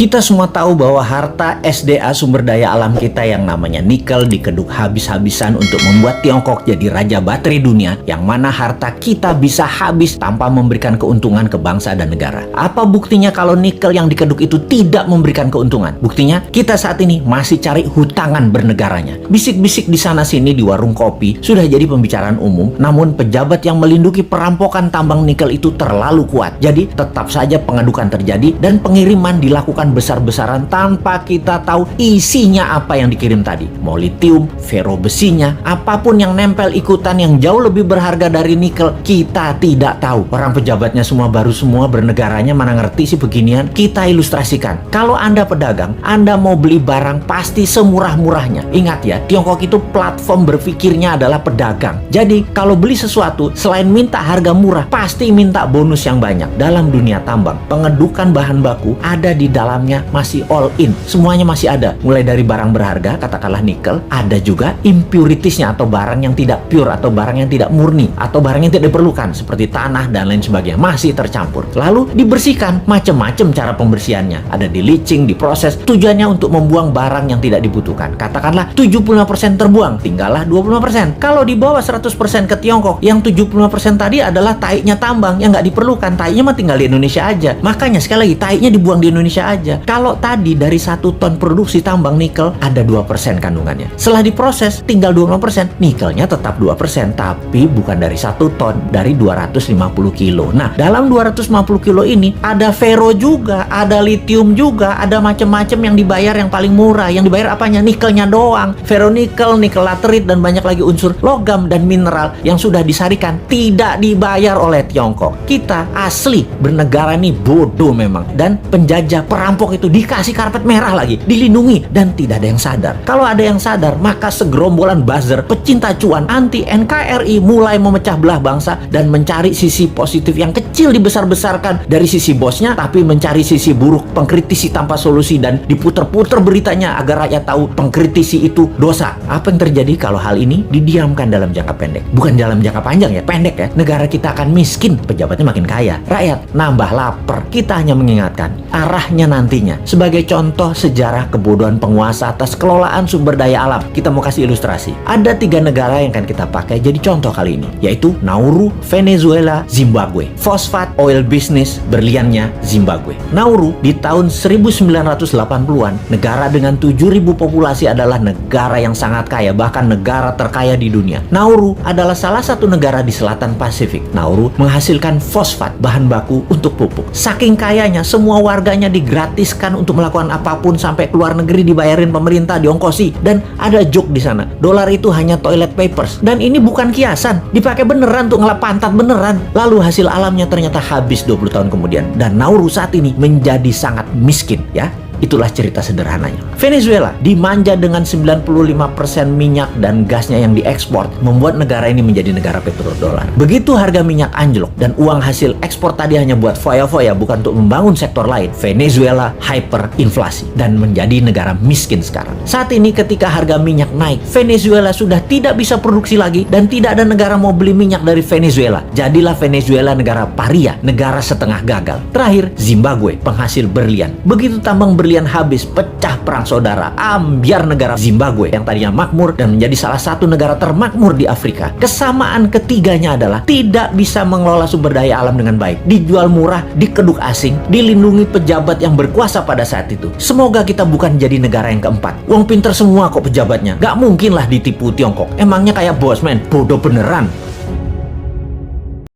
Kita semua tahu bahwa harta SDA sumber daya alam kita yang namanya nikel dikeduk habis-habisan untuk membuat Tiongkok jadi raja baterai dunia, yang mana harta kita bisa habis tanpa memberikan keuntungan ke bangsa dan negara. Apa buktinya kalau nikel yang dikeduk itu tidak memberikan keuntungan? Buktinya kita saat ini masih cari hutangan bernegaranya. Bisik-bisik di sana-sini di warung kopi sudah jadi pembicaraan umum, namun pejabat yang melindungi perampokan tambang nikel itu terlalu kuat. Jadi tetap saja pengadukan terjadi dan pengiriman dilakukan besar-besaran tanpa kita tahu isinya apa yang dikirim tadi. Mau litium, fero besinya, apapun yang nempel ikutan yang jauh lebih berharga dari nikel, kita tidak tahu. Orang pejabatnya semua baru semua, bernegaranya mana ngerti sih beginian. Kita ilustrasikan. Kalau Anda pedagang, Anda mau beli barang pasti semurah-murahnya. Ingat ya, Tiongkok itu platform berpikirnya adalah pedagang. Jadi kalau beli sesuatu, selain minta harga murah, pasti minta bonus yang banyak. Dalam dunia tambang, pengedukan bahan baku ada di dalamnya masih all in, semuanya masih ada, mulai dari barang berharga katakanlah nikel, ada juga impuritiesnya atau barang yang tidak pure atau barang yang tidak murni atau barang yang tidak diperlukan seperti tanah dan lain sebagainya masih tercampur, lalu dibersihkan. Macam-macam cara pembersihannya, ada di leaching, diproses, tujuannya untuk membuang barang yang tidak dibutuhkan. Katakanlah 75% terbuang, tinggallah 25%. Kalau dibawa 100% ke Tiongkok, yang 75% tadi adalah taiknya tambang yang nggak diperlukan, taiknya mah tinggal di Indonesia aja. Makanya sekali lagi, taiknya dibuang di Indonesia aja. Kalau tadi dari 1 ton produksi tambang nikel ada 2% kandungannya, setelah diproses tinggal 25%, nikelnya tetap 2%, tapi bukan dari 1 ton, dari 250 kilo. Nah, dalam 250 kilo ini ada fero juga, ada litium juga, ada macam-macam yang dibayar yang paling murah. Yang dibayar apanya? Nikelnya doang. Feronikel, nikel laterit, dan banyak lagi unsur logam dan mineral yang sudah disarikan tidak dibayar oleh Tiongkok. Kita asli bernegara nih bodoh memang, dan penjajah perampok itu dikasih karpet merah lagi, dilindungi, dan tidak ada yang sadar. Kalau ada yang sadar, maka segerombolan buzzer pecinta cuan anti NKRI mulai memecah belah bangsa dan mencari sisi positif yang kecil dibesar-besarkan dari sisi bosnya, tapi mencari sisi buruk, pengkritisi tanpa solusi, dan diputer-puter beritanya agar rakyat tahu pengkritisi itu dosa. Apa yang terjadi kalau hal ini didiamkan dalam jangka pendek? Bukan dalam jangka panjang ya, pendek ya. Negara kita akan miskin, pejabatnya makin kaya, rakyat nambah lapar. Kita hanya mengingatkan arahnya nantinya. Sebagai contoh sejarah kebodohan penguasa atas kelolaan sumber daya alam, kita mau kasih ilustrasi. Ada 3 negara yang akan kita pakai jadi contoh kali ini, yaitu Nauru, Venezuela, Zimbabwe. Fosfat oil business berliannya Zimbabwe. Nauru di tahun 1980-an, negara dengan 7.000 populasi adalah negara yang sangat kaya, bahkan negara terkaya di dunia. Nauru adalah salah satu negara di selatan Pasifik. Nauru menghasilkan fosfat, bahan baku untuk pupuk. Saking kayanya, semua warganya digratiskan untuk melakukan apapun, sampai keluar negeri dibayarin pemerintah, diongkosi. Dan ada joke di sana, dolar itu hanya toilet papers, dan ini bukan kiasan, dipakai beneran untuk ngelap pantat beneran. Lalu hasil alamnya ternyata habis 20 tahun kemudian, dan Nauru saat ini menjadi sangat miskin ya. Itulah cerita sederhananya. Venezuela dimanja dengan 95% minyak dan gasnya yang diekspor, membuat negara ini menjadi negara petrodolar. Begitu harga minyak anjlok dan uang hasil ekspor tadi hanya buat foya-foya, bukan untuk membangun sektor lain, Venezuela hyperinflasi dan menjadi negara miskin sekarang. Saat ini ketika harga minyak naik, Venezuela sudah tidak bisa produksi lagi dan tidak ada negara mau beli minyak dari Venezuela. Jadilah Venezuela negara paria, negara setengah gagal. Terakhir, Zimbabwe, penghasil berlian. Begitu tambang berlian habis, pecah perang saudara, ambyar negara Zimbabwe yang tadinya makmur dan menjadi salah satu negara termakmur di Afrika. Kesamaan ketiganya adalah tidak bisa mengelola sumber daya alam dengan baik, dijual murah, dikeduk asing, dilindungi pejabat yang berkuasa pada saat itu. Semoga kita bukan jadi negara yang keempat. Uang pinter semua kok pejabatnya, gak mungkin lah ditipu Tiongkok. Emangnya kayak bos men, bodoh beneran.